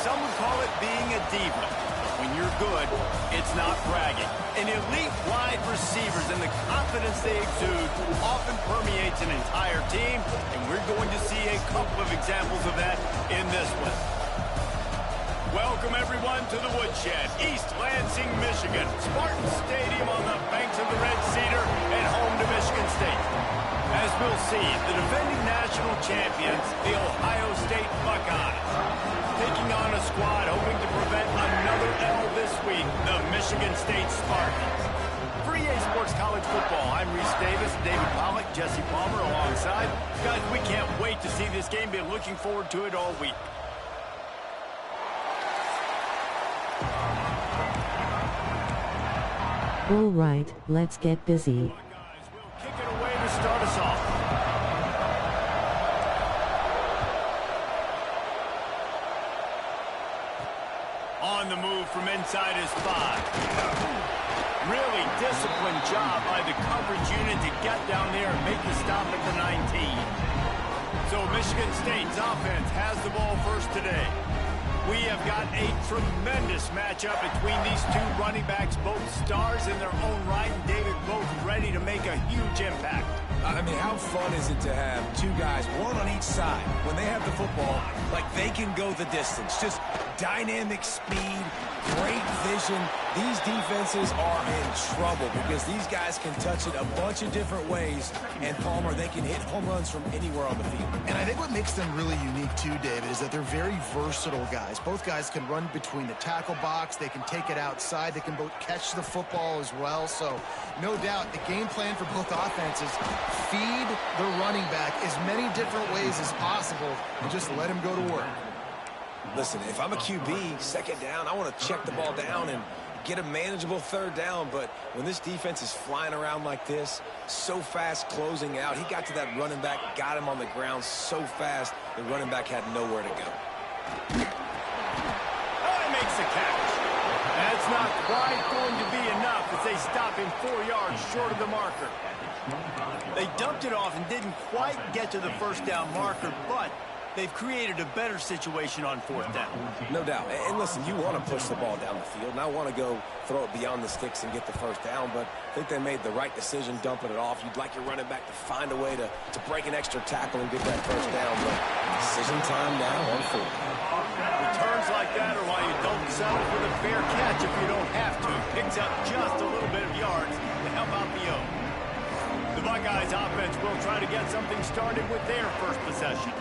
Some would call it being a diva. But when you're good, it's not bragging. And elite wide receivers and the confidence they exude often permeates an entire team, and we're going to see a couple of examples of that in this one. Welcome, everyone, to the Woodshed, East Lansing, Michigan. Spartan Stadium on the banks of the Red Cedar and home to Michigan State. As we'll see, the defending national champions, the Ohio State Buckeyes, taking on a squad hoping to prevent another L this week, the Michigan State Spartans. For EA Sports College Football, I'm Reese Davis, David Pollack, Jesse Palmer alongside. Guys, we can't wait to see this game. Been looking forward to it all week. All right, let's get busy. Buckeyes will kick it away to start us off. On the move from inside his 5. Really disciplined job by the coverage unit to get down there and make the stop at the 19. So Michigan State's offense has the ball first today. We have got a tremendous matchup between these two running backs, both stars in their own right, and David, both ready to make a huge impact. I mean, how fun is it to have two guys, one on each side, when they have the football, like they can go the distance. Just dynamic speed, great vision. These defenses are in trouble because these guys can touch it a bunch of different ways, and Palmer, they can hit home runs from anywhere on the field. And I think what makes them really unique too, David, is that they're very versatile guys. Both guys can run between the tackle box, they can take it outside, they can both catch the football as well. So no doubt the game plan for both offenses, feed the running back as many different ways as possible and just let him go to work. Listen, if I'm a QB, second down, I want to check the ball down and get a manageable third down, but when this defense is flying around like this, so fast closing out, he got to that running back, got him on the ground so fast, the running back had nowhere to go. Oh, he makes the catch. That's not quite going to be enough as they stop him 4 yards short of the marker. They dumped it off and didn't quite get to the first down marker, but they've created a better situation on fourth down. No doubt. And listen, you want to push the ball down the field, and I want to go throw it beyond the sticks and get the first down, but I think they made the right decision dumping it off. You'd like your running back to find a way to break an extra tackle and get that first down, but decision time now on fourth. Returns like that are why you don't settle for the fair catch if you don't have to. Picks up just a little bit of yards to help out the O. The Buckeyes offense will try to get something started with their first possession.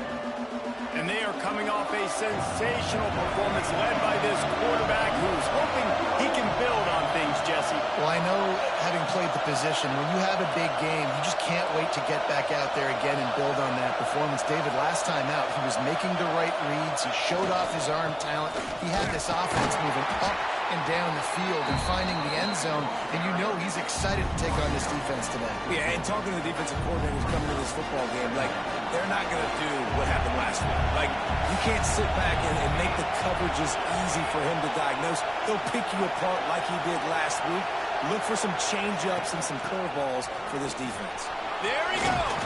And they are coming off a sensational performance led by this quarterback who's hoping he can build on things, Jesse. Well, I know, having played the position, when you have a big game, you just can't wait to get back out there again and build on that performance. David, last time out, he was making the right reads. He showed off his arm talent. He had this offense moving up and down the field and finding the end zone, and you know he's excited to take on this defense today. Yeah, and talking to the defensive coordinators coming to this football game, like, they're not going to do what happened last week. Like, you can't sit back and make the coverages easy for him to diagnose. They'll pick you apart like he did last week. Look for some change-ups and some curveballs for this defense. There he goes.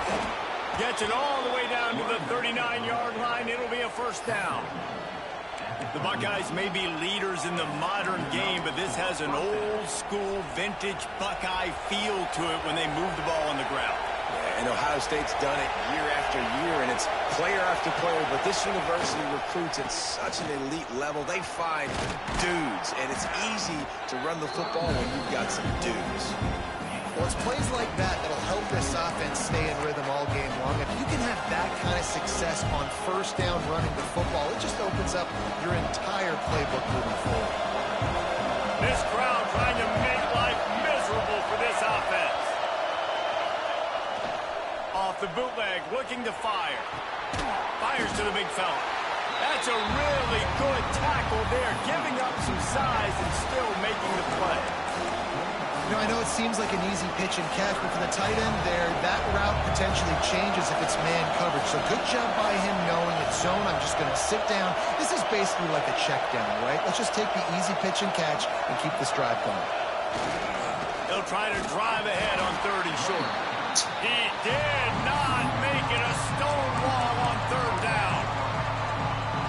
Gets it all the way down to the 39-yard line. It'll be a first down. The Buckeyes may be leaders in the modern game, but this has an old-school, vintage Buckeye feel to it when they move the ball on the ground. Yeah, and Ohio State's done it year after year, and it's player after player, but this university recruits at such an elite level. They find dudes, and it's easy to run the football when you've got some dudes. Well, it's plays like that that'll help this offense stay in rhythm all game long. If you can have that kind of success on first down running the football, it just opens up your entire playbook moving forward. This crowd trying to make life miserable for this offense. Off the bootleg, looking to fire. Fires to the big fella. That's a really good tackle there, giving up some size and still making the play. You know, I know it seems like an easy pitch and catch, but for the tight end there, that route potentially changes if it's man coverage. So good job by him knowing it's zone. I'm just going to sit down. This is basically like a check down, right? Let's just take the easy pitch and catch and keep this drive going. He'll try to drive ahead on 3rd and short. He did not make it a stone wall on 3rd down.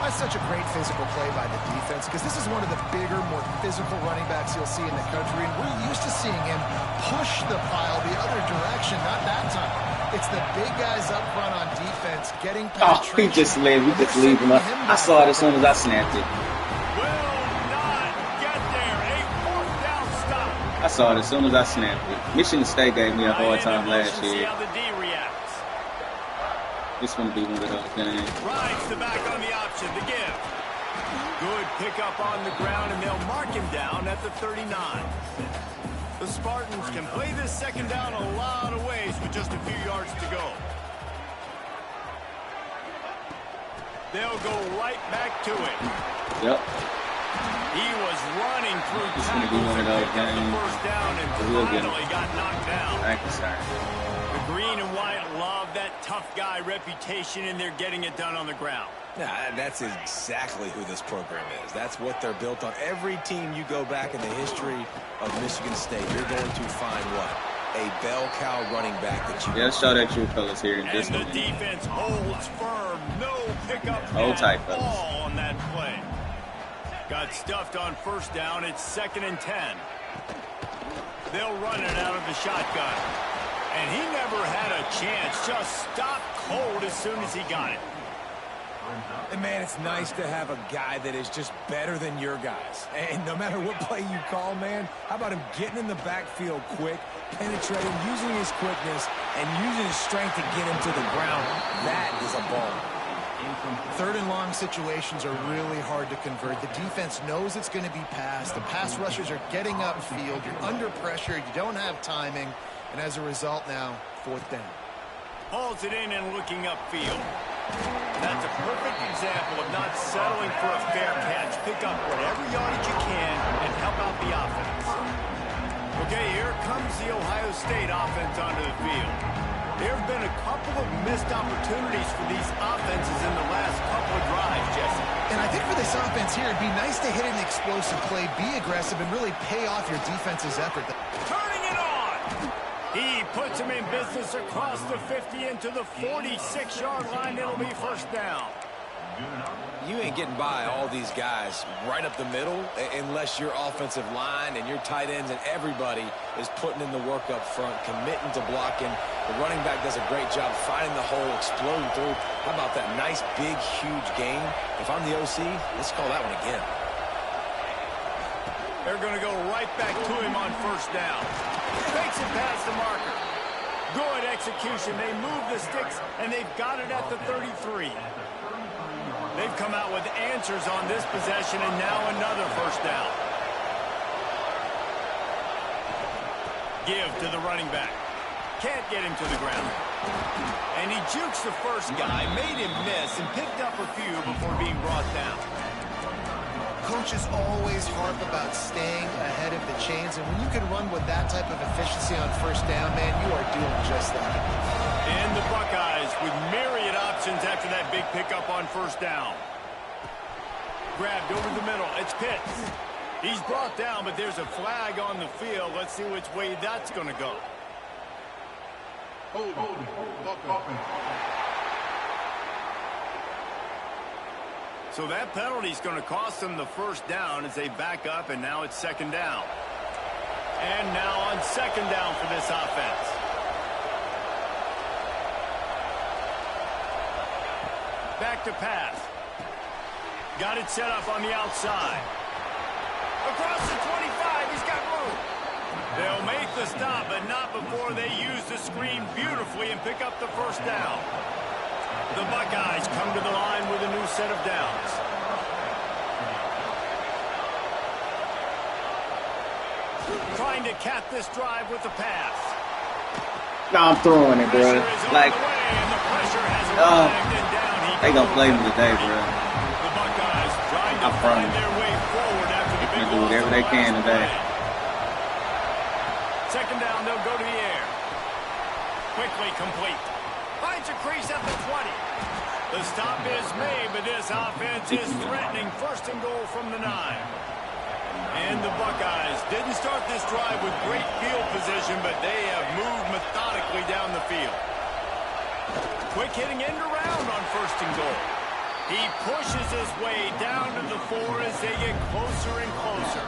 I was such a great physical play by the defense because this is one of the bigger, more physical running backs you'll see in the country, and we're used to seeing him push the pile the other direction. Not that time. It's the big guys up front on defense getting penetration. Oh, he just led. We just leave him up. I saw it as soon as I snapped it. Will not get there. A fourth down stop. I saw it as soon as I snapped it. Michigan State gave me a hard time last See year. how the D reacts. This one be one of those games. Rides the back on the option, the give. Good pickup on the ground, and they'll mark him down at the 39. The Spartans can play this second down a lot of ways with just a few yards to go. They'll go right back to it. Yep. He was running through This is gonna be tackles one of and those picked up the games. first down and We'll get finally got knocked down. Thank you, sir. The green and white love that tough guy reputation, and they're getting it done on the ground. Yeah, that's exactly who this program is. That's what they're built on. Every team you go back in the history of Michigan State, you're going to find what? A bell cow running back that you... Yeah, let's show that true colors here in And just a the minute. defense holds firm. No pickup Hold tight, at fellas. all on that play. Got stuffed on first down. It's 2nd and 10. They'll run it out of the shotgun. And he never had a chance. Just stopped cold as soon as he got it. And, man, it's nice to have a guy that is just better than your guys. And no matter what play you call, man, how about him getting in the backfield quick, penetrating, using his quickness, and using his strength to get him to the ground? That is a ball. 3rd and long situations are really hard to convert. The defense knows it's going to be passed. The pass rushers are getting upfield. You're under pressure. You don't have timing. And as a result now, 4th down. Hauls it in and looking upfield. That's a perfect example of not settling for a fair catch. Pick up whatever yardage you can and help out the offense. Okay, here comes the Ohio State offense onto the field. There have been a couple of missed opportunities for these offenses in the last couple of drives, Jesse. And I think for this offense here, it'd be nice to hit an explosive play, be aggressive, and really pay off your defense's effort. Turning it on! He puts him in business across the 50 into the 46-yard line. It'll be first down. You ain't getting by all these guys right up the middle unless your offensive line and your tight ends and everybody is putting in the work up front, committing to blocking. The running back does a great job finding the hole, exploding through. How about that nice, big, huge gain? If I'm the OC, let's call that one again. They're going to go right back to him on first down. Fakes it past the marker. Good execution. They move the sticks, and they've got it at the 33. They've come out with answers on this possession, and now another first down. Give to the running back. Can't get him to the ground. And he jukes the first guy, made him miss, and picked up a few before being brought down. Coaches always harp about staying ahead of the chains, and when you can run with that type of efficiency on first down, man, you are doing just that. And the Buckeyes with myriad options after that big pickup on first down. Grabbed over the middle. It's Pitts. He's brought down, but there's a flag on the field. Let's see which way that's going to go. So that penalty is going to cost them the first down as they back up, and now it's second down. And now on second down for this offense. Back to pass. Got it set up on the outside. Across the 25, he's got room. They'll make the stop, but not before they use the screen beautifully and pick up the first down. The Buckeyes come to the line with a new set of downs. Trying to cap this drive with the pass. No, I'm throwing it, bro. Like, they gonna play me today, bro. The Buckeyes trying to find their way forward after the big do whatever they can today. Second down, they'll go to the air. Quickly complete. Finds a crease at the 20. The stop is made, but this offense is threatening first and goal from the 9. And the Buckeyes didn't start this drive with great field position, but they have moved methodically down the field. Quick hitting end around on first and goal. He pushes his way down to the 4 as they get closer and closer.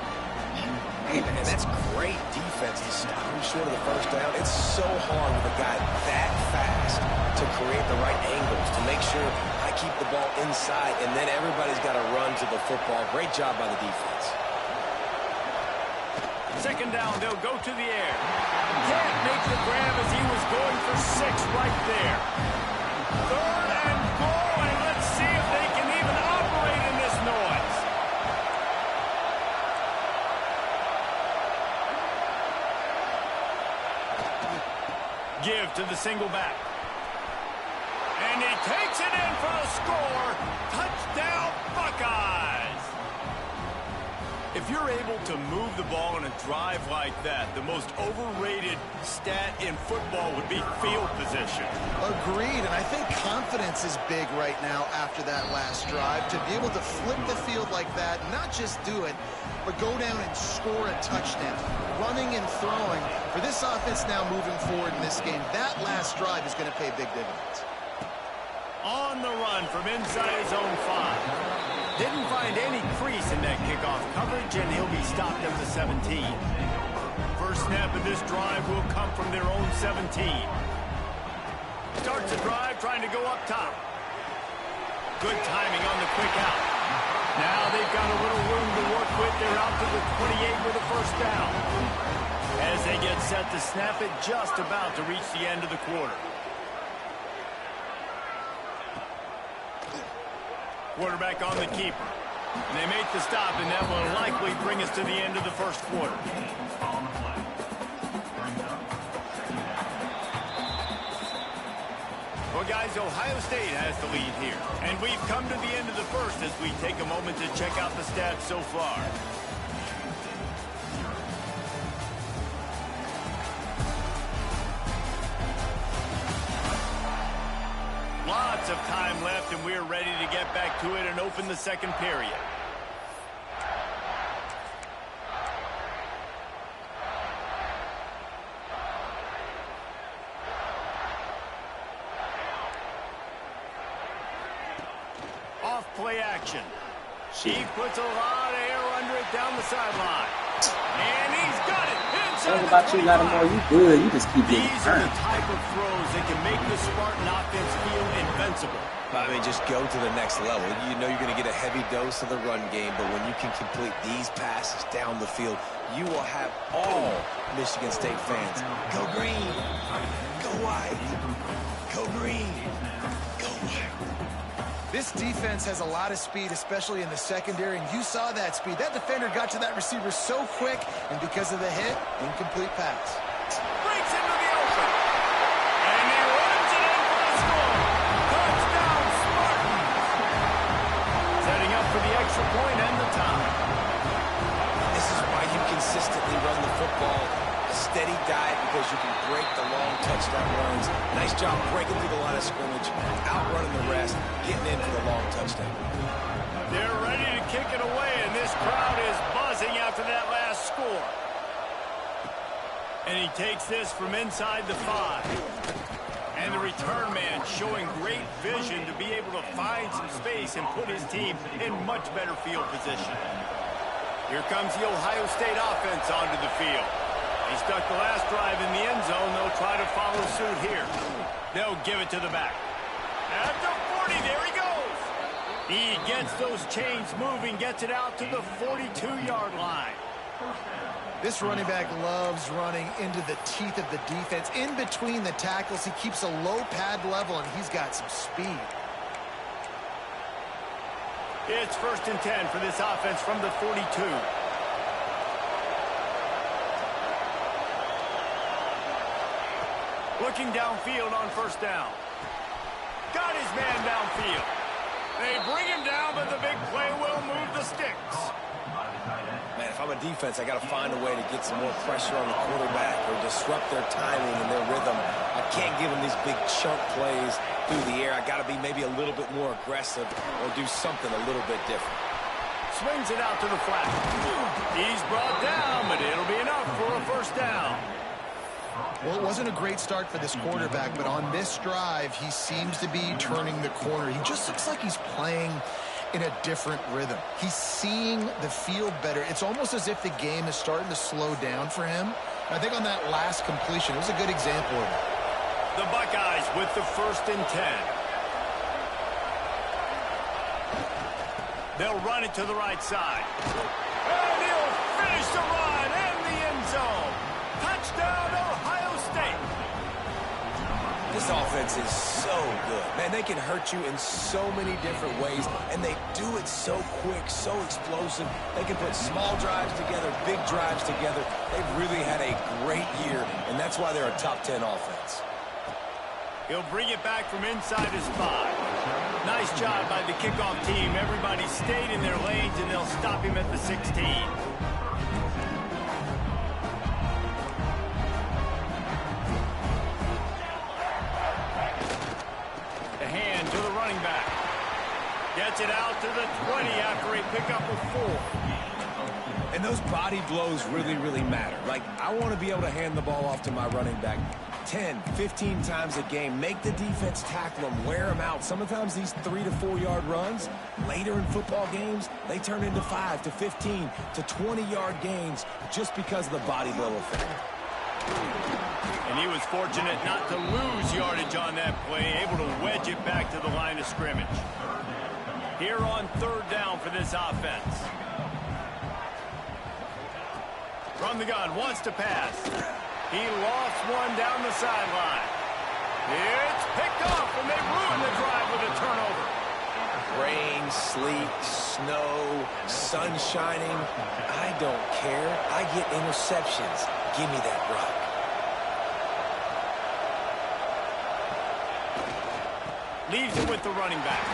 And that's great defense to stop him short of the first down. It's so hard with a guy that fast to create the right angles, to make sure I keep the ball inside, and then everybody's got to run to the football. Great job by the defense. Second down, they'll go to the air. Can't make the grab as he was going for 6 right there. Third and goal, and let's see if they can even operate in this noise. Give to the single back. And he takes it in for the score. Touchdown, Buckeyes. If you're able to move the ball in a drive like that, the most overrated stat in football would be field position. Agreed, and I think confidence is big right now after that last drive. To be able to flip the field like that, not just do it, but go down and score a touchdown. Running and throwing. For this offense now moving forward in this game, that last drive is going to pay big dividends. On the run from inside his own 5. Didn't find any crease in that kickoff coverage, and he'll be stopped at the 17. First snap of this drive will come from their own 17. Starts the drive trying to go up top. Good timing on the quick out. Now they've got a little room to work with. They're out to the 28 with a first down. As they get set to snap it, just about to reach the end of the quarter. Quarterback on the keeper. And they make the stop, and that will likely bring us to the end of the first quarter. Well, guys, Ohio State has the lead here. And we've come to the end of the first as we take a moment to check out the stats so far. Lots of time left, and we're ready to get back to it and open the second period. Off play action. He puts a lot of air under it down the sideline. And he's got it. Talk about you, Lattimore. You good. You just keep getting These are turned. the type of throws that can make the Spartan offense feel invincible. I mean, just go to the next level. You know you're going to get a heavy dose of the run game, but when you can complete these passes down the field, you will have all Michigan State fans. Go green. Go white. Go green. Go white. This defense has a lot of speed, especially in the secondary, and you saw that speed. That defender got to that receiver so quick, and because of the hit, incomplete pass. Breaks into the open. And he runs it in for the score. Touchdown, Spartans. Setting up for the extra point and the tie. This is why you consistently run the football. A steady dive because you can break the long touchdown runs. Nice job breaking through the line of scrimmage, outrunning the rest, getting in for the long touchdown. They're ready to kick it away, and this crowd is buzzing after that last score. And he takes this from inside the 5. And the return man showing great vision to be able to find some space and put his team in much better field position. Here comes the Ohio State offense onto the field. He stuck the last drive in the end zone. They'll try to follow suit here. They'll give it to the back. At the 40, there he goes. He gets those chains moving, gets it out to the 42-yard line. This running back loves running into the teeth of the defense. In between the tackles, he keeps a low pad level, and he's got some speed. It's 1st and 10 for this offense from the 42. Looking downfield on first down. Got his man downfield. They bring him down, but the big play will move the sticks. Man, if I'm a defense, I got to find a way to get some more pressure on the quarterback or disrupt their timing and their rhythm. I can't give them these big chunk plays through the air. I got to be maybe a little bit more aggressive or do something a little bit different. Swings it out to the flat. He's brought down, but it'll be enough for a first down. Well, it wasn't a great start for this quarterback, but on this drive, he seems to be turning the corner. He just looks like he's playing in a different rhythm. He's seeing the field better. It's almost as if the game is starting to slow down for him. I think on that last completion, it was a good example of it. The Buckeyes with the 1st and 10. They'll run it to the right side. And he'll finish the run in the end zone. Touchdown, Ohio State. This offense is so good. Man, they can hurt you in so many different ways, and they do it so quick, so explosive. They can put small drives together, big drives together. They've really had a great year, and that's why they're a top 10 offense. He'll bring it back from inside his 5. Nice job by the kickoff team. Everybody stayed in their lanes, and they'll stop him at the 16. The hand to the running back. Gets it out to the 20 after a pickup of 4. And those body blows really, really matter. Like, I want to be able to hand the ball off to my running back 10, 15 times a game. Make the defense tackle them, wear them out. Sometimes these 3 to 4 yard runs, later in football games, they turn into 5 to 15 to 20 yard gains just because of the body blow effect. And he was fortunate not to lose yardage on that play, able to wedge it back to the line of scrimmage. Here on 3rd down for this offense. From the gun, wants to pass. He lost one down the sideline. It's picked off, and they ruin the drive with a turnover. Rain, sleet, snow, sun shining. I don't care. I get interceptions. Give me that rock. Leaves it with the running back.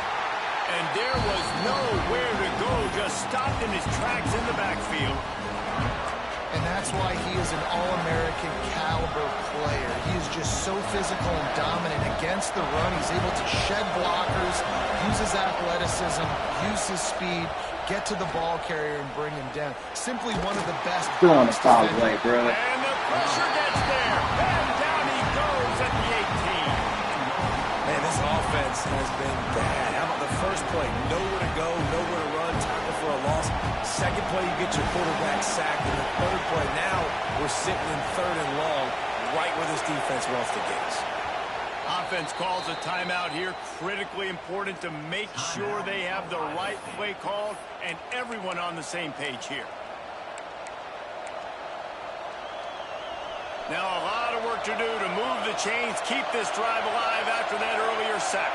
And there was nowhere to go, just stopped in his tracks in the backfield. And that's why he is an All-American caliber player. He is just so physical and dominant against the run. He's able to shed blockers, use his athleticism, use his speed, get to the ball carrier and bring him down. Simply one of the best. Still on the foul way, bro. And the pressure gets there. And down he goes at the 18. Man, this offense has been bad. How about the first play? Nowhere to go, nowhere to run, tackle for a loss. Second play, you get your quarterback sacked. And the third play, now we're sitting in 3rd and long, right where this defense wants to get us. Offense calls a timeout here. Critically important to make sure they have the right play called and everyone on the same page here. Now a lot of work to do to move the chains, keep this drive alive after that earlier sack.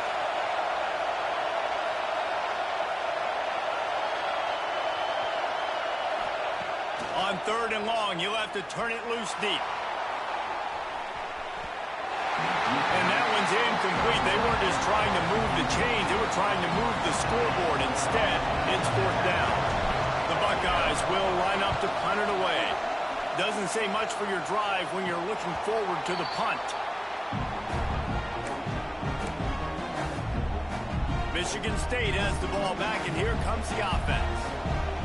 On 3rd and long, you'll have to turn it loose deep. And that one's incomplete. They weren't just trying to move the chains. They were trying to move the scoreboard. Instead, it's 4th down. The Buckeyes will line up to punt it away. Doesn't say much for your drive when you're looking forward to the punt. Michigan State has the ball back, and here comes the offense.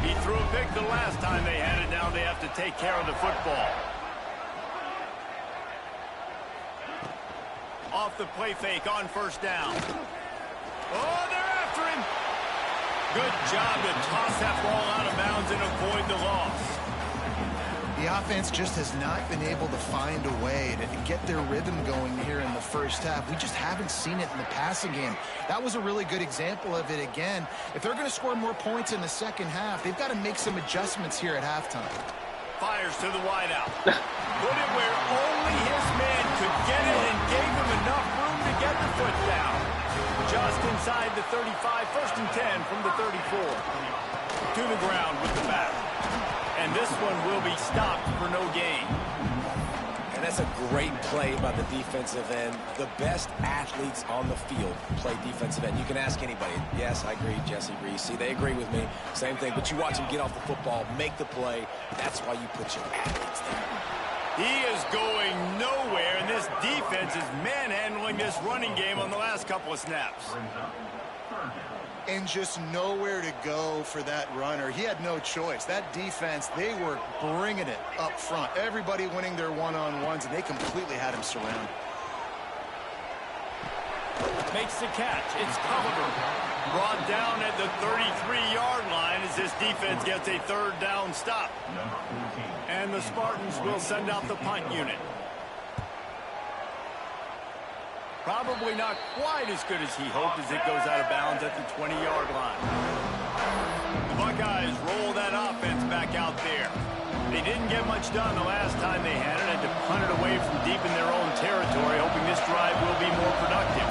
He threw a pick the last time they had it. Now they have to take care of the football. Off the play fake on 1st down. Oh, they're after him. Good job to toss that ball out of bounds and avoid the loss. The offense just has not been able to find a way to get their rhythm going here in the first half. We just haven't seen it in the passing game. That was a really good example of it again. If they're going to score more points in the second half, they've got to make some adjustments here at halftime. Fires to the wideout. Put it where only his man could get it and gave him enough room to get the foot down. Just inside the 35, 1st and 10 from the 34. To the ground with the bat. And this one will be stopped for no gain. And that's a great play by the defensive end. The best athletes on the field play defensive end. You can ask anybody. Yes, I agree, Jesse Reese. See, they agree with me. Same thing. But you watch them get off the football, make the play. That's why you put your athletes there. He is going nowhere, and this defense is manhandling this running game on the last couple of snaps. and just nowhere to go for that runner. He had no choice. That defense, they were bringing it up front. Everybody winning their one-on-ones, and they completely had him surrounded. Makes the catch. It's Culliver. Brought down at the 33-yard line as this defense gets a third down stop. And the Spartans will send out the punt unit. Probably not quite as good as he hoped as it goes out of bounds at the 20-yard line. The Buckeyes roll that offense back out there. They didn't get much done the last time they had it, and to punt it away from deep in their own territory, hoping this drive will be more productive.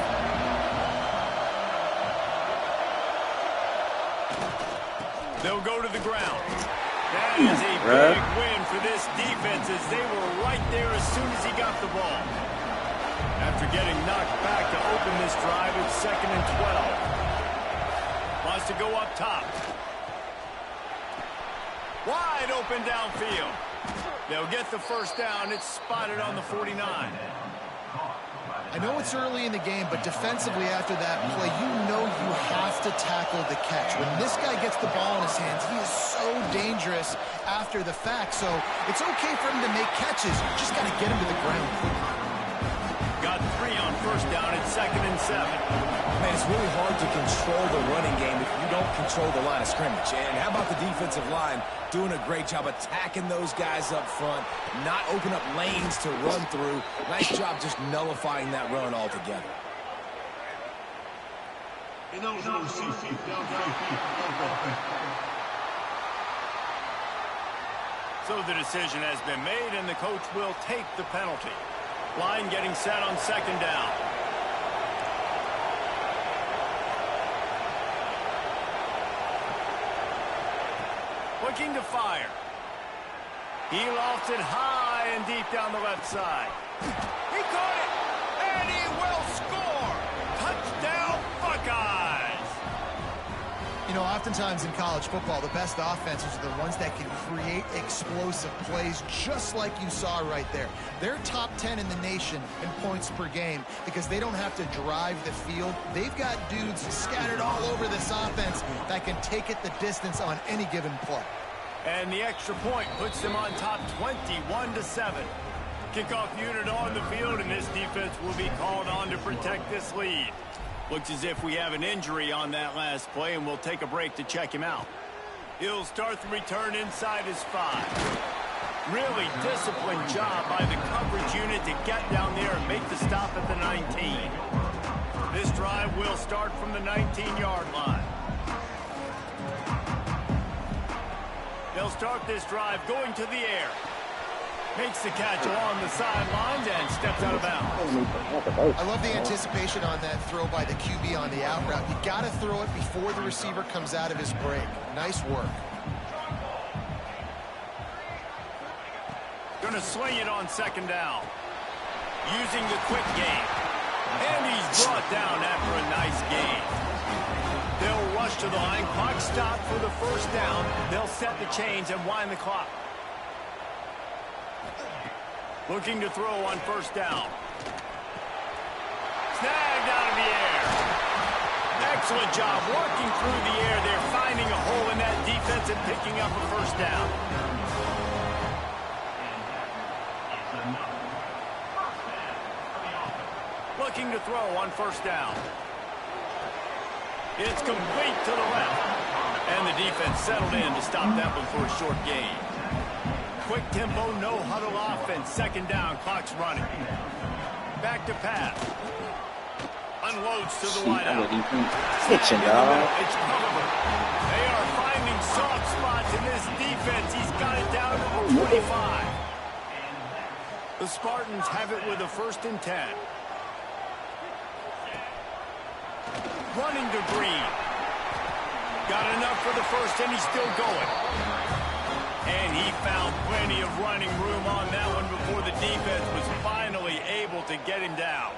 They'll go to the ground. That is a big win for this defense as they were right there as soon as he got the ball. After getting knocked back to open this drive, it's 2nd and 12. Wants to go up top. Wide open downfield. They'll get the first down. It's spotted on the 49. I know it's early in the game, but defensively after that play, you know you have to tackle the catch. When this guy gets the ball in his hands, he is so dangerous after the fact. So it's okay for him to make catches. You just got to get him to the ground quickly. Got 3 on first down at 2nd and 7. Man, it's really hard to control the running game if you don't control the line of scrimmage. And how about the defensive line doing a great job attacking those guys up front, not open up lanes to run through. Nice job just nullifying that run altogether. So the decision has been made, and the coach will take the penalty. Line getting set on 2nd down. Looking to fire. He lofts it high and deep down the left side. He caught it, and he will score. Touchdown, Buckeyes. You know, oftentimes in college football, the best offenses are the ones that can create explosive plays, just like you saw right there. They're top 10 in the nation in points per game because they don't have to drive the field. They've got dudes scattered all over this offense that can take it the distance on any given play. And the extra point puts them on top 21-7. Kickoff unit on the field, and this defense will be called on to protect this lead. Looks as if we have an injury on that last play, and we'll take a break to check him out. He'll start the return inside his 5. Really disciplined job by the coverage unit to get down there and make the stop at the 19. This drive will start from the 19-yard line. They'll start this drive going to the air. Makes the catch along the sidelines and steps out of bounds. I love the anticipation on that throw by the QB on the out route. You got to throw it before the receiver comes out of his break. Nice work. Going to swing it on 2nd down. Using the quick game. And he's brought down after a nice gain. They'll rush to the line. Clock stopped for the first down. They'll set the chains and wind the clock. Looking to throw on 1st down. Snagged out of the air. Excellent job working through the air. They're finding a hole in that defense and picking up a 1st down. Looking to throw on 1st down. It's complete to the left. And the defense settled in to stop that one for a short gain. Quick tempo, no huddle offense. 2nd down, clock's running. Back to pass. Unloads to the wideout. It's dog. It's Culliver. They are finding soft spots in this defense. He's got it down to the 25. The Spartans have it with a 1st and 10. Running to Green. Got enough for the 1st, and he's still going. And he found plenty of running room on that one before the defense was finally able to get him down.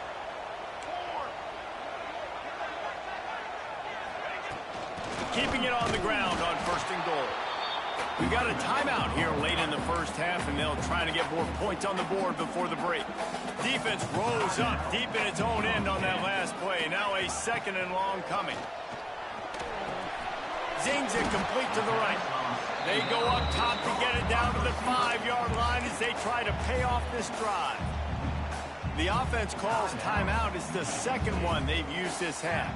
Keeping it on the ground on 1st and goal. We got a timeout here late in the first half, and they'll try to get more points on the board before the break. Defense rose up deep in its own end on that last play. Now a 2nd and long coming. Zings it complete to the right. They go up top to get it down to the 5-yard line as they try to pay off this drive. The offense calls timeout. It's the second one they've used this half.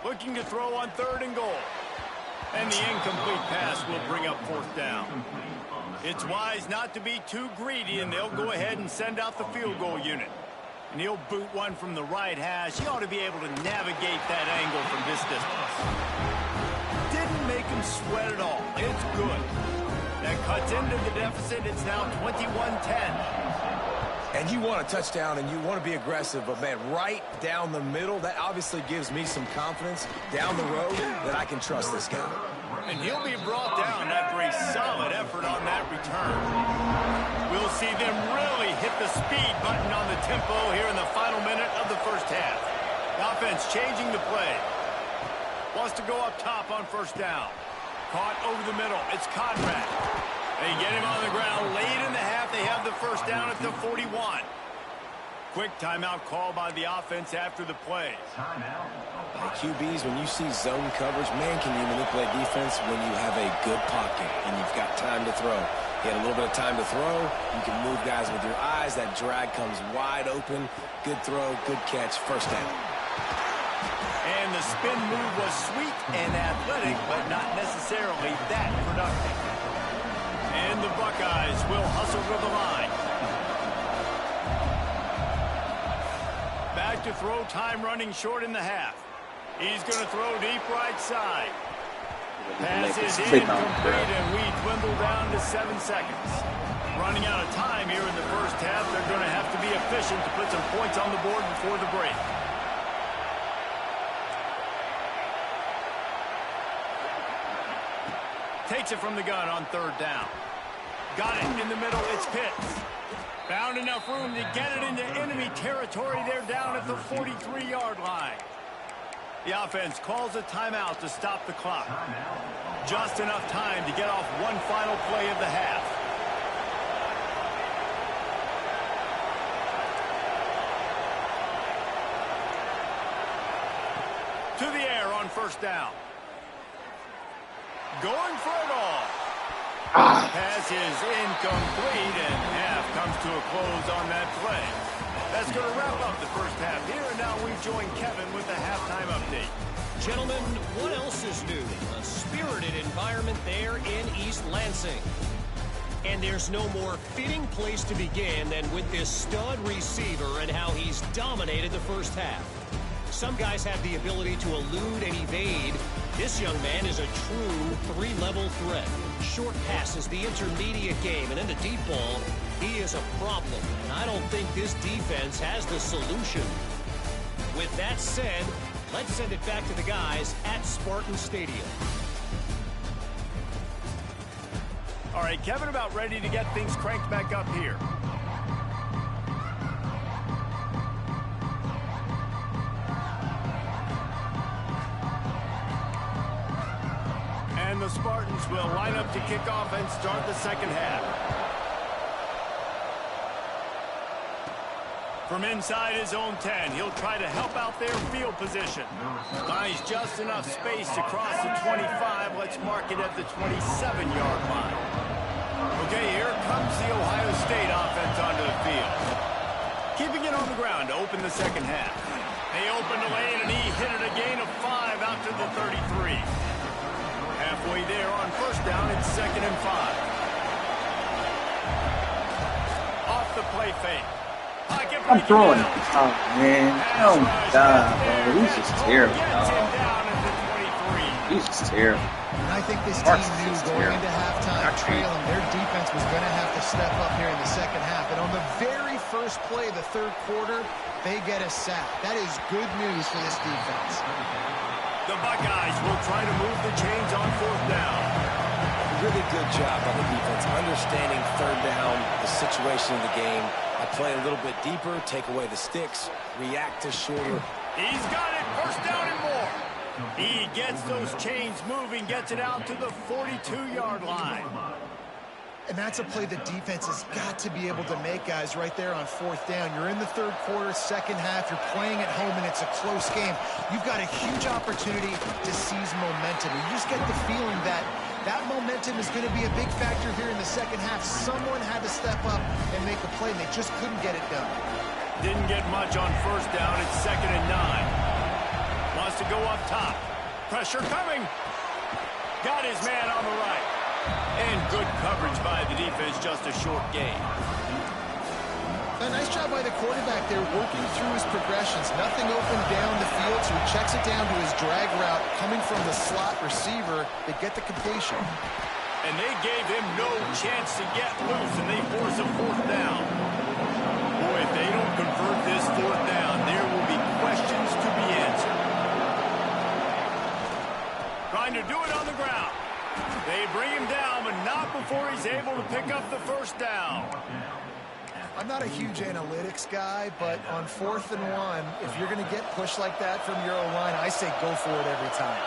Looking to throw on 3rd and goal. And the incomplete pass will bring up 4th down. It's wise not to be too greedy, and they'll go ahead and send out the field goal unit. And he'll boot one from the right hash. He ought to be able to navigate that angle from this distance. Didn't make him sweat at all. It's good. That cuts into the deficit. It's now 21-10. And you want a touchdown and you want to be aggressive, but, man, right down the middle, that obviously gives me some confidence down the road that I can trust this guy. And he'll be brought down after a solid effort on that return. We'll see them really hit the speed button on the tempo here in the final minute of the first half. The offense changing the play. Wants to go up top on 1st down. Caught over the middle. It's Conrad. They get him on the ground late in the half. They have the 1st down at the 41. Quick timeout call by the offense after the play. QBs, when you see zone coverage, man, can you manipulate defense when you have a good pocket and you've got time to throw. You had a little bit of time to throw. You can move guys with your eyes. That drag comes wide open. Good throw, good catch, 1st down. And the spin move was sweet and athletic, but not necessarily that productive. And the Buckeyes will hustle to the line. Back to throw, time running short in the half. He's going to throw deep right side. Pass is incomplete, and we dwindle down to 7 seconds. Running out of time here in the first half. They're going to have to be efficient to put some points on the board before the break. Takes it from the gun on 3rd down. Got it in the middle. It's Pitts. Found enough room to get it into enemy territory. They're down at the 43-yard line. The offense calls a timeout to stop the clock. Just enough time to get off one final play of the half. To the air on 1st down. Going for it all. Pass is incomplete, and half comes to a close on that play. That's going to wrap up the first half here, and now we join Kevin with the halftime update. Gentlemen, what else is new? A spirited environment there in East Lansing. And there's no more fitting place to begin than with this stud receiver and how he's dominated the first half. Some guys have the ability to elude and evade. This young man is a true 3-level threat. Short passes, the intermediate game, and then the deep ball, he is a problem. And I don't think this defense has the solution. With that said, let's send it back to the guys at Spartan Stadium. All right, Kevin, about ready to get things cranked back up here. And the Spartans will line up to kick off and start the second half. From inside his own 10, he'll try to help out their field position. Finds just enough space to cross the 25. Let's mark it at the 27-yard line. Okay, here comes the Ohio State offense onto the field. Keeping it on the ground to open the second half. They open the lane, and he hit it a gain of 5 out to the 33. Halfway there on 1st down, it's 2nd and 5. Off the play fake. I'm throwing it. Oh, man. Oh, my God, bro. He's just terrible, dog. He's just terrible. And I think this team knew going into halftime trailing, their defense was going to have to step up here in the second half. And on the very first play of the third quarter, they get a sack. That is good news for this defense. The Buckeyes will try to move the chains on 4th down. Really good job by the defense, understanding 3rd down, the situation of the game. I play a little bit deeper, take away the sticks, react to shorter. He's got it, 1st down and more. He gets those chains moving, gets it out to the 42-yard line. And that's a play the defense has got to be able to make, guys, right there on 4th down. You're in the 3rd quarter, 2nd half. You're playing at home, and it's a close game. You've got a huge opportunity to seize momentum. You just get the feeling that that momentum is going to be a big factor here in the 2nd half. Someone had to step up and make a play, and they just couldn't get it done. Didn't get much on 1st down. It's 2nd and 9. Wants to go up top. Pressure coming. Got his man on the right. And good coverage by the defense, just a short gain. A nice job by the quarterback there, working through his progressions. Nothing open down the field, so he checks it down to his drag route. Coming from the slot receiver, they get the completion. And they gave him no chance to get loose, and they force a 4th down. Boy, if they don't convert this 4th down, there will be questions to be answered. Trying to do it on the ground. They bring him down, but not before he's able to pick up the 1st down. I'm not a huge analytics guy, but on 4th and 1, if you're going to get pushed like that from your O-line, I say go for it every time.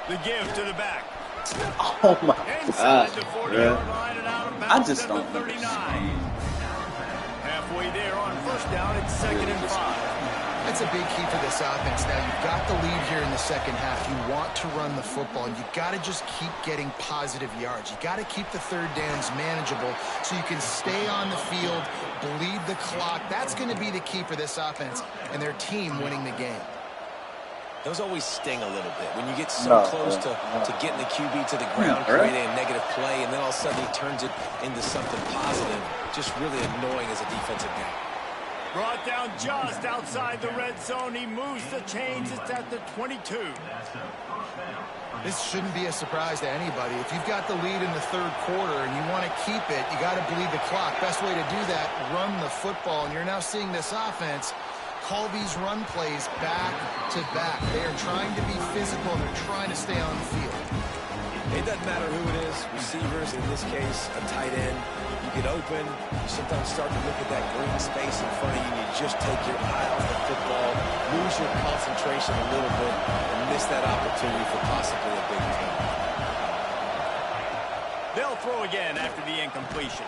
The give to the back. Oh my Inside gosh, the 40-yard bro. line and out of I bounds just at the don't 39. understand. Halfway there on 1st down, it's 2nd and 5. That's a big key for this offense. Now, you've got the lead here in the 2nd half. You want to run the football, and you got to just keep getting positive yards. You got to keep the 3rd downs manageable so you can stay on the field, bleed the clock. That's going to be the key for this offense and their team winning the game. Those always sting a little bit when you get so close to getting the QB to the ground, creating a negative play, and then all of a sudden he turns it into something positive. Just really annoying as a defensive guy. Brought down just outside the red zone. He moves the chains. It's at the 22. This shouldn't be a surprise to anybody. If you've got the lead in the 3rd quarter and you want to keep it, you got to bleed the clock. Best way to do that, run the football. And you're now seeing this offense call these run plays back to back. They are trying to be physical, and they're trying to stay on the field. It doesn't matter who it is, receivers, in this case, a tight end. You get open, you sometimes start to look at that green space in front of you, and you just take your eye off the football, lose your concentration a little bit, and miss that opportunity for possibly a big play. They'll throw again after the incompletion.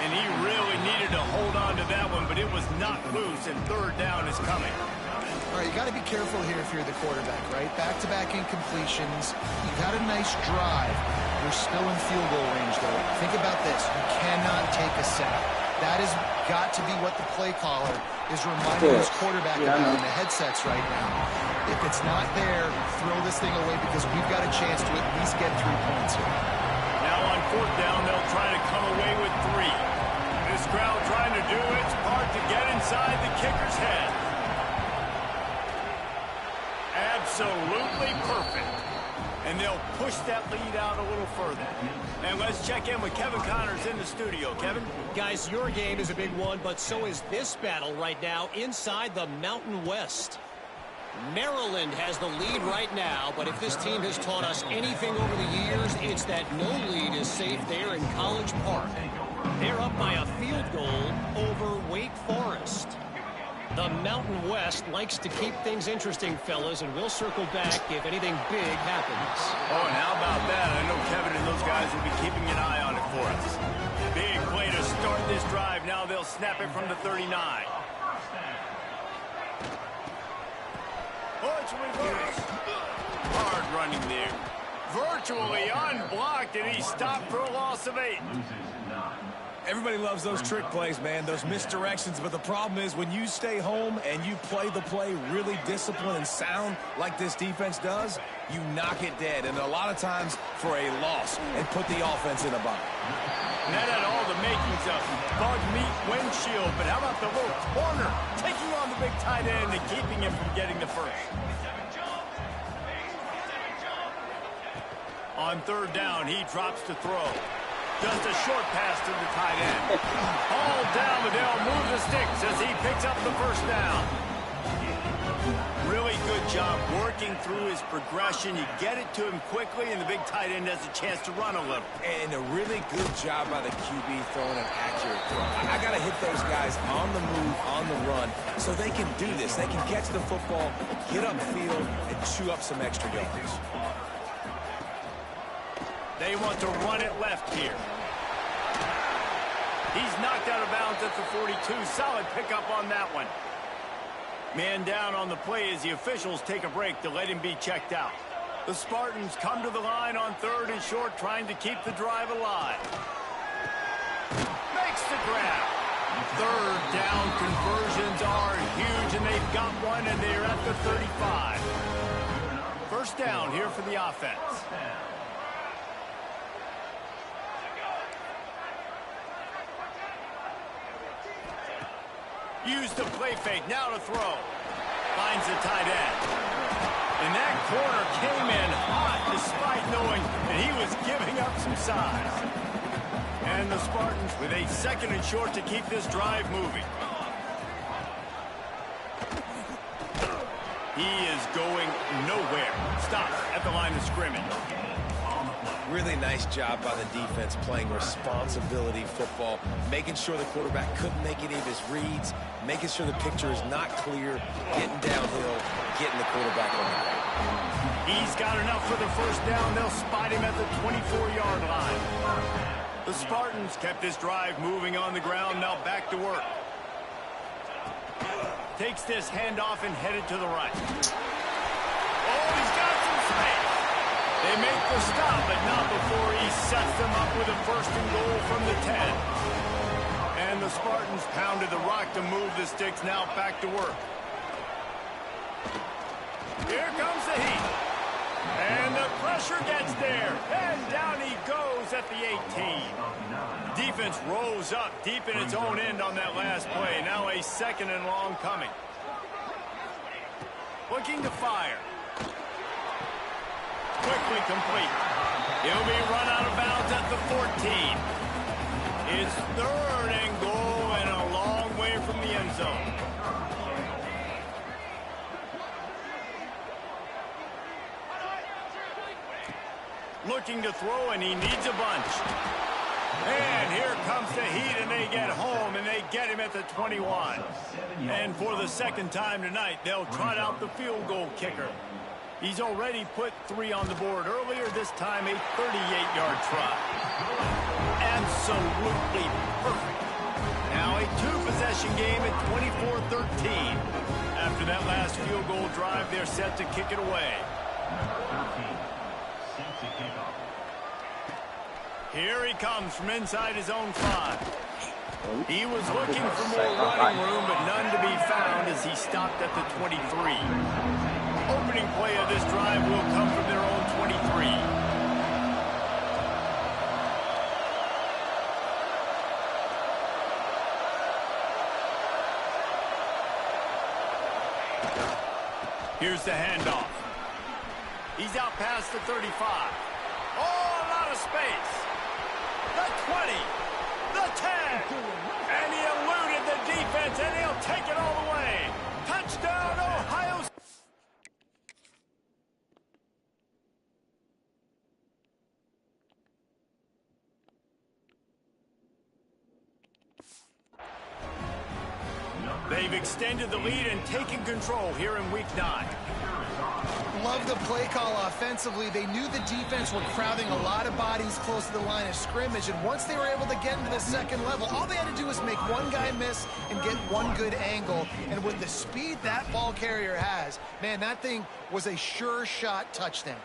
And he really needed to hold on to that one, but it was not loose, and 3rd down is coming. All right, you got to be careful here if you're the quarterback, right? Back-to-back incompletions. You've had a nice drive. You're still in field goal range, though. Think about this. You cannot take a sack. That has got to be what the play caller is reminding his quarterback about in the headsets right now. If it's not there, throw this thing away because we've got a chance to at least get 3 points here. Now on 4th down, they'll try to come away with 3. This crowd trying to do its part to get inside the kicker's head. Absolutely perfect. And they'll push that lead out a little further. And let's check in with Kevin Connors in the studio. Kevin? Guys, your game is a big one, but so is this battle right now inside the Mountain West. Maryland has the lead right now, but if this team has taught us anything over the years, it's that no lead is safe there in College Park. They're up by a field goal over Wake Forest. The Mountain West likes to keep things interesting, fellas, and we'll circle back if anything big happens. Oh, and how about that? I know Kevin and those guys will be keeping an eye on it for us. Big play to start this drive. Now they'll snap it from the 39. Oh, it's reverse. Hard running there. Virtually unblocked, and he stopped for a loss of 8. Everybody loves those trick plays, man, those misdirections, but the problem is when you stay home and you play the play really disciplined and sound like this defense does, you knock it dead, and a lot of times for a loss, and put the offense in a bind. And that had all the makings of bug meat windshield, but how about the little corner taking on the big tight end and keeping him from getting the first? On 3rd down, he drops to throw. Just a short pass to the tight end. Hauled down, but they'll move the sticks as he picks up the 1st down. Really good job working through his progression. You get it to him quickly, and the big tight end has a chance to run a little. And a really good job by the QB throwing an accurate throw. I got to hit those guys on the move, on the run, so they can do this. They can catch the football, get upfield, and chew up some extra yards. They want to run it left here. He's knocked out of bounds at the 42. Solid pickup on that one. Man down on the play as the officials take a break to let him be checked out. The Spartans come to the line on 3rd and short, trying to keep the drive alive. Makes the grab. 3rd down conversions are huge, and they've got one, and they're at the 35. First down here for the offense. Used to play fake, now to throw. Finds the tight end. And that corner came in hot despite knowing that he was giving up some size. And the Spartans with a 2nd and short to keep this drive moving. He is going nowhere. Stops at the line of scrimmage. Really nice job by the defense playing responsibility football, making sure the quarterback couldn't make any of his reads, making sure the picture is not clear, getting downhill, getting the quarterback on the ground. He's got enough for the first down. They'll spot him at the 24-yard line. The Spartans kept this drive moving on the ground. Now back to work. Takes this handoff and headed to the right. Oh, he's got some space. They make the stop, but not before he sets them up with a 1st and goal from the 10. And the Spartans pounded the rock to move the sticks. Now back to work. Here comes the heat. And the pressure gets there. And down he goes at the 18. Defense rose up deep in its own end on that last play. Now a 2nd and long coming. Looking to fire. Quickly complete. He'll be run out of bounds at the 14. It's 3rd and goal and a long way from the end zone. Looking to throw, and he needs a bunch. And here comes the heat, and they get home, and they get him at the 21. And for the 2nd time tonight, they'll trot out the field goal kicker. He's already put 3 on the board earlier, this time a 38-yard try. Absolutely perfect. Now a 2-possession game at 24-13. After that last field goal drive, they're set to kick it away. Here he comes from inside his own 5. He was looking for more running room, but none to be found as he stopped at the 23. Opening play of this drive will come from their own 23. Here's the handoff. He's out past the 35. Oh, a lot of space. The 20. The 10. And he eluded the defense, and he'll take it all the way. Touchdown, Ohio State. They've extended the lead and taken control here in Week 9. Love the play call offensively. They knew the defense were crowding a lot of bodies close to the line of scrimmage, and once they were able to get into the 2nd level, all they had to do was make one guy miss and get one good angle. And with the speed that ball carrier has, man, that thing was a sure shot touchdown.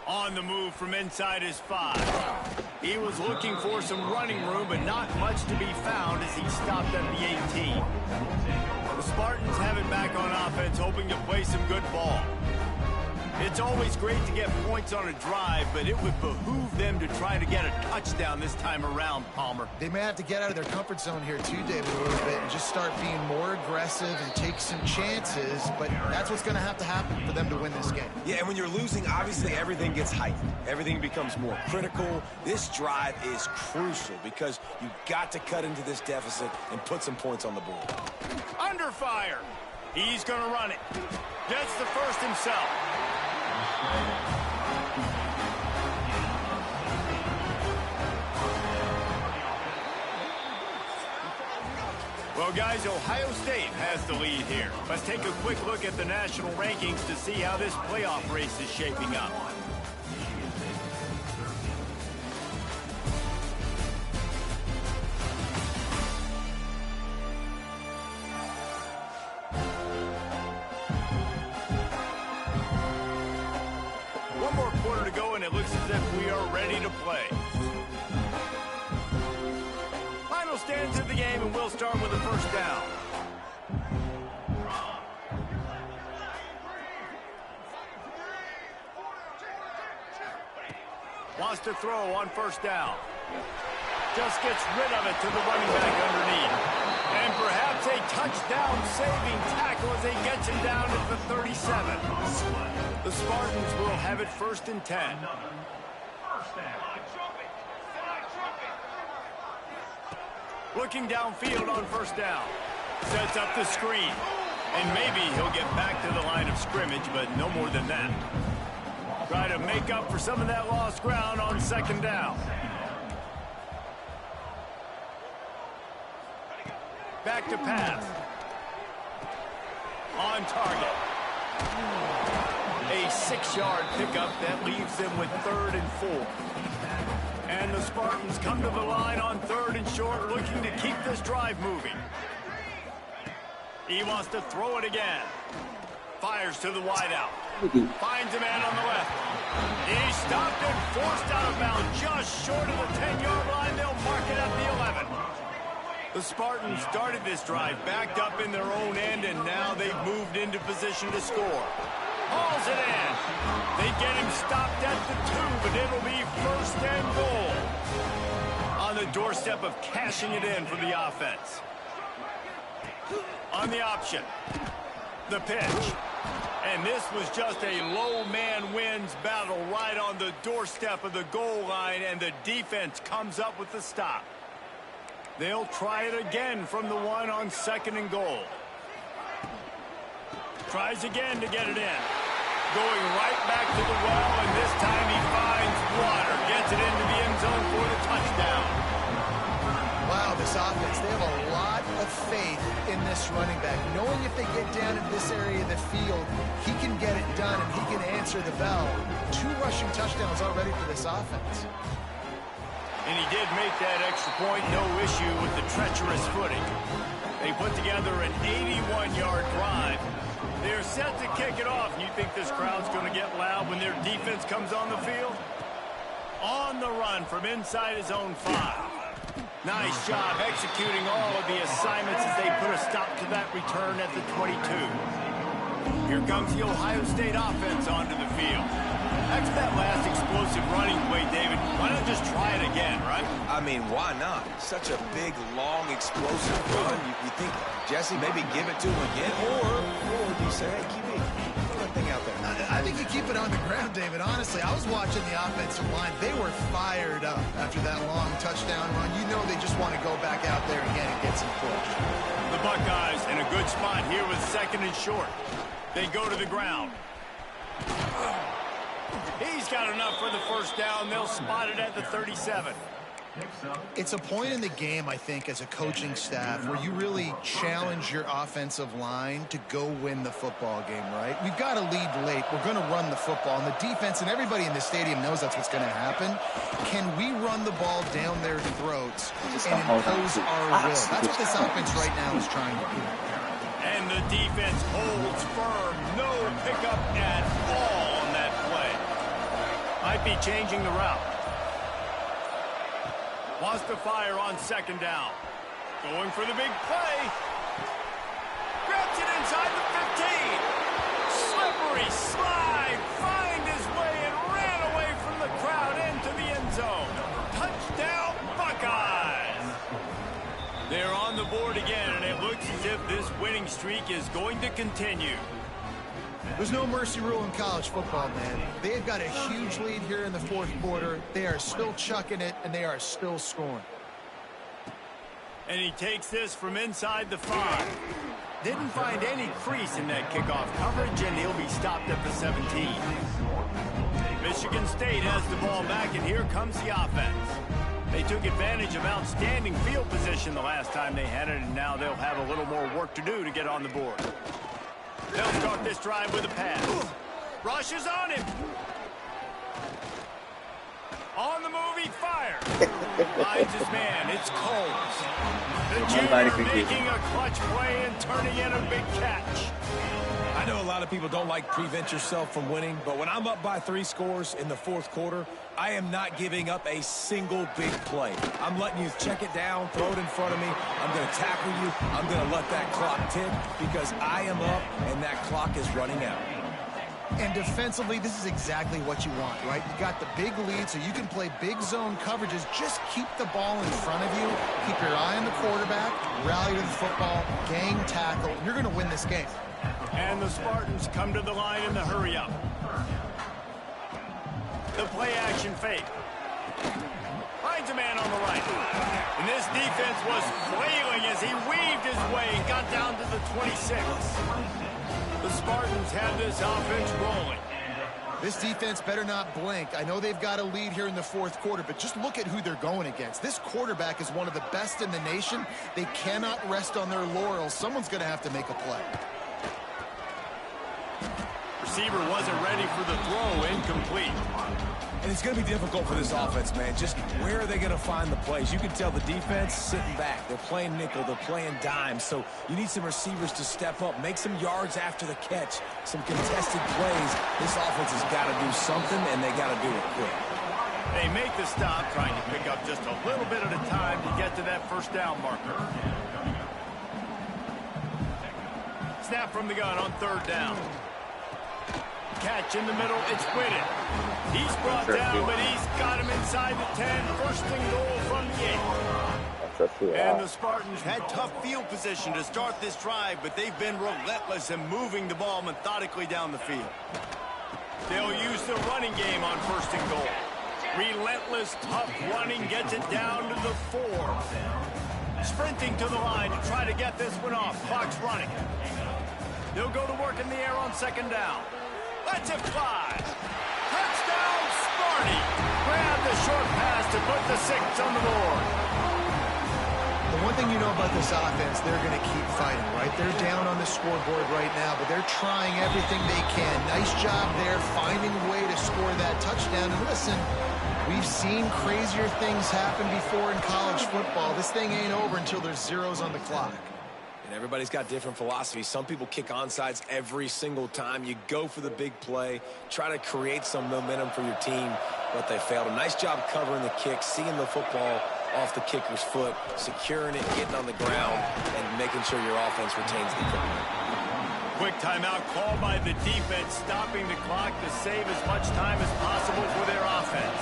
On the move from inside his 5. He was looking for some running room, but not much to be found as he stopped at the 18. The Spartans have it back on offense, hoping to play some good ball. It's always great to get points on a drive, but it would behoove them to try to get a touchdown this time around, Palmer. They may have to get out of their comfort zone here too, David, a little bit and just start being more aggressive and take some chances, but that's what's going to happen for them to win this game. Yeah, and when you're losing, obviously everything gets heightened. Everything becomes more critical. This drive is crucial because you've got to cut into this deficit and put some points on the board. Under fire. He's going to run it. Gets the first himself. Well, guys, Ohio State has the lead here. Let's take a quick look at the national rankings to see how this playoff race is shaping up. One more quarter to go, and it looks as if we are ready to play. Final stands of the game, and we'll start with the first down. Wants to throw on first down. Just gets rid of it to the running back underneath. And perhaps a touchdown-saving tackle as he gets him down at the 37. The Spartans will have it 1st and 10. Looking downfield on first down. Sets up the screen. And maybe he'll get back to the line of scrimmage, but no more than that. Try to make up for some of that lost ground on 2nd down. Back to pass. On target. A 6-yard pickup that leaves them with 3rd and 4. And the Spartans come to the line on 3rd and short, looking to keep this drive moving. He wants to throw it again. Fires to the wideout. Finds a man on the left. He stopped and forced out of bounds just short of the 10-yard line. They'll mark it at the 11. The Spartans started this drive backed up in their own end, and now they've moved into position to score. Hauls it in. They get him stopped at the 2, but it'll be 1st and goal. On the doorstep of cashing it in for the offense. On the option. The pitch. And this was just a low man wins battle right on the doorstep of the goal line, and the defense comes up with the stop. They'll try it again from the 1 on 2nd and goal. Tries again to get it in. Going right back to the well, and this time he finds water. Gets it into the end zone for the touchdown. Wow, this offense, they have a lot of faith in this running back. Knowing if they get down in this area of the field, he can get it done and he can answer the bell. 2 rushing touchdowns already for this offense. And he did make that extra point, no issue with the treacherous footing. They put together an 81-yard drive. They're set to kick it off. You think this crowd's going to get loud when their defense comes on the field? On the run from inside his own 5. Nice job executing all of the assignments as they put a stop to that return at the 22. Here comes the Ohio State offense onto the field. After that last explosive running play, David, why not just try it again, right? I mean, why not? Such a big, long, explosive run. You think, Jesse, maybe give it to him again? Or you say, hey, QB, throw that thing out there. I think you keep it on the ground, David. Honestly, I was watching the offensive line. They were fired up after that long touchdown run. You know they just want to go back out there again and get some push. The Buckeyes in a good spot here with 2nd and short. They go to the ground. He's got enough for the first down. They'll spot it at the 37. It's a point in the game, I think, as a coaching staff where you really challenge your offensive line to go win the football game, right? We've got to lead late. We're going to run the football. And the defense and everybody in the stadium knows that's what's going to happen. Can we run the ball down their throats and impose our will? That's what this offense right now is trying to do. And the defense holds firm. No pickup at all on that play. Might be changing the route. Wants to fire on 2nd down. Going for the big play. Grabs it inside the 15. Slippery slide. Find his way and ran away from the crowd into the end zone. Touchdown, Buckeyes. They're on the board again, and it looks as if this winning streak is going to continue. There's no mercy rule in college football, man. They've got a huge lead here in the 4th quarter. They are still chucking it, and they are still scoring. And he takes this from inside the 5. Didn't find any crease in that kickoff coverage, and he'll be stopped at the 17. Michigan State has the ball back, and here comes the offense. They took advantage of outstanding field position the last time they had it, and now they'll have a little more work to do to get on the board. They'll start this drive with a pass. Rushes on him. On the move, he fires. Finds his man. It's Coles. The junior making a clutch play and turning in a big catch. I know a lot of people don't like prevent yourself from winning, but when I'm up by 3 scores in the 4th quarter, I am not giving up a single big play. I'm letting you check it down, throw it in front of me. I'm going to tackle you. I'm going to let that clock tick because I am up and that clock is running out. And defensively, this is exactly what you want, right? You got the big lead, so you can play big zone coverages. Just keep the ball in front of you. Keep your eye on the quarterback. Rally to the football. Gang tackle. You're going to win this game. And the Spartans come to the line in the hurry-up. The play-action fake. Finds a man on the right. And this defense was flailing as he weaved his way and got down to the 26. The Spartans have this offense rolling. This defense better not blink. I know they've got a lead here in the 4th quarter, but just look at who they're going against. This quarterback is one of the best in the nation. They cannot rest on their laurels. Someone's going to have to make a play. Receiver wasn't ready for the throw, incomplete. And it's going to be difficult for this offense, man. Just where are they going to find the plays? You can tell the defense sitting back. They're playing nickel. They're playing dime. So you need some receivers to step up, make some yards after the catch, some contested plays. This offense has got to do something, and they got to do it quick. They make the stop, trying to pick up just a little bit at a time to get to that first down marker. Snap from the gun on 3rd down. Catch in the middle, it's Whitted. He's brought down, but he's got him inside the 10. First and goal from the 8. And the Spartans had tough field position to start this drive, but they've been relentless in moving the ball methodically down the field. They'll use the running game on 1st and goal. Relentless, tough running gets it down to the 4. Sprinting to the line to try to get this one off. Clock's running. They'll go to work in the air on 2nd down. Let's it fly. Touchdown, Sparty. Grab the short pass to put the 6 on the board. The one thing you know about this offense, they're going to keep fighting, right? They're down on the scoreboard right now, but they're trying everything they can. Nice job there, finding a way to score that touchdown. And listen, we've seen crazier things happen before in college football. This thing ain't over until there's zeros on the clock. And everybody's got different philosophies. Some people kick onside every single time. You go for the big play, try to create some momentum for your team, but they failed. A nice job covering the kick, seeing the football off the kicker's foot, securing it, getting on the ground, and making sure your offense retains the football. Quick timeout called by the defense, stopping the clock to save as much time as possible for their offense.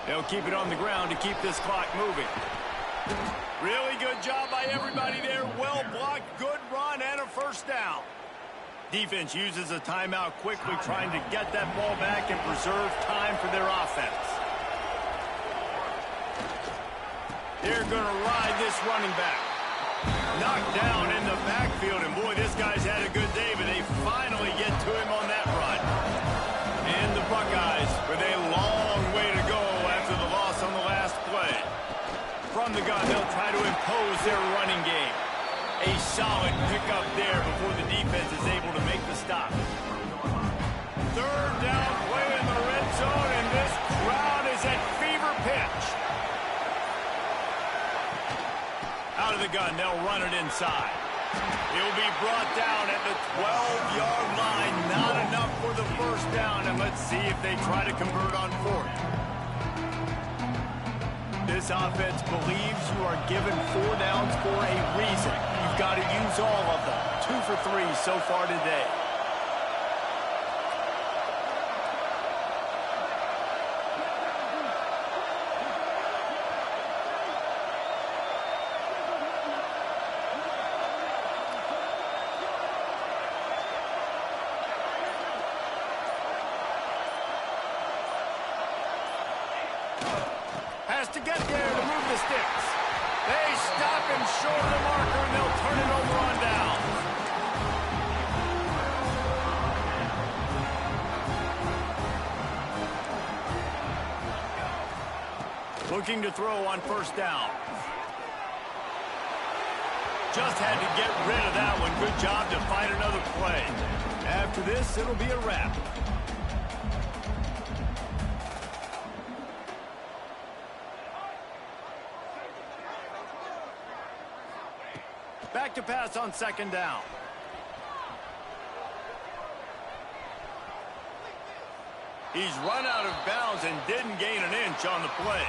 They'll keep it on the ground to keep this clock moving. Really good job by everybody there. Well blocked, good run, and a first down. Defense uses a timeout quickly, trying to get that ball back and preserve time for their offense. They're going to ride this running back. Knocked down in the backfield, and boy, this guy's had a good day, but they finally get to him on that run. And the Buckeyes with a long way to go after the loss on the last play. From the gun, they'll try to impose their running game. A solid pickup there before the defense is able to make the stop. 3rd down play in the red zone, and this crowd is at fever pitch. Out of the gun, they'll run it inside. He'll be brought down at the 12-yard line. Not enough for the first down, and let's see if they try to convert on 4th. This offense believes you are given 4 downs for a reason. You've got to use all of them. 2 for 3 so far today. Has to get there to move the sticks. They stop him short of the marker, and they'll turn it over on down. Looking to throw on first down. Just had to get rid of that one. Good job to find another play. After this, it'll be a wrap. Back to pass on second down. He's run out of bounds and didn't gain an inch on the play.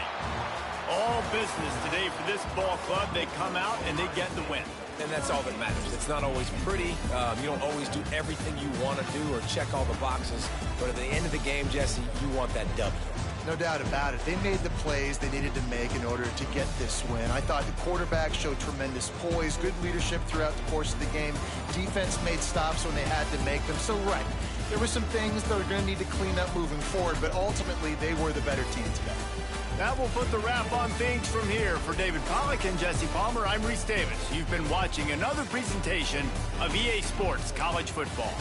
All business today for this ball club. They come out and they get the win. And that's all that matters. It's not always pretty. You don't always do everything you want to do or check all the boxes. But at the end of the game, Jesse, you want that W. No doubt about it. They made the plays they needed to make in order to get this win. I thought the quarterback showed tremendous poise, good leadership throughout the course of the game. Defense made stops when they had to make them. So, right, there were some things that are going to need to clean up moving forward, but ultimately they were the better team today. That will put the wrap on things from here. For David Pollack and Jesse Palmer, I'm Reese Davis. You've been watching another presentation of EA Sports College Football.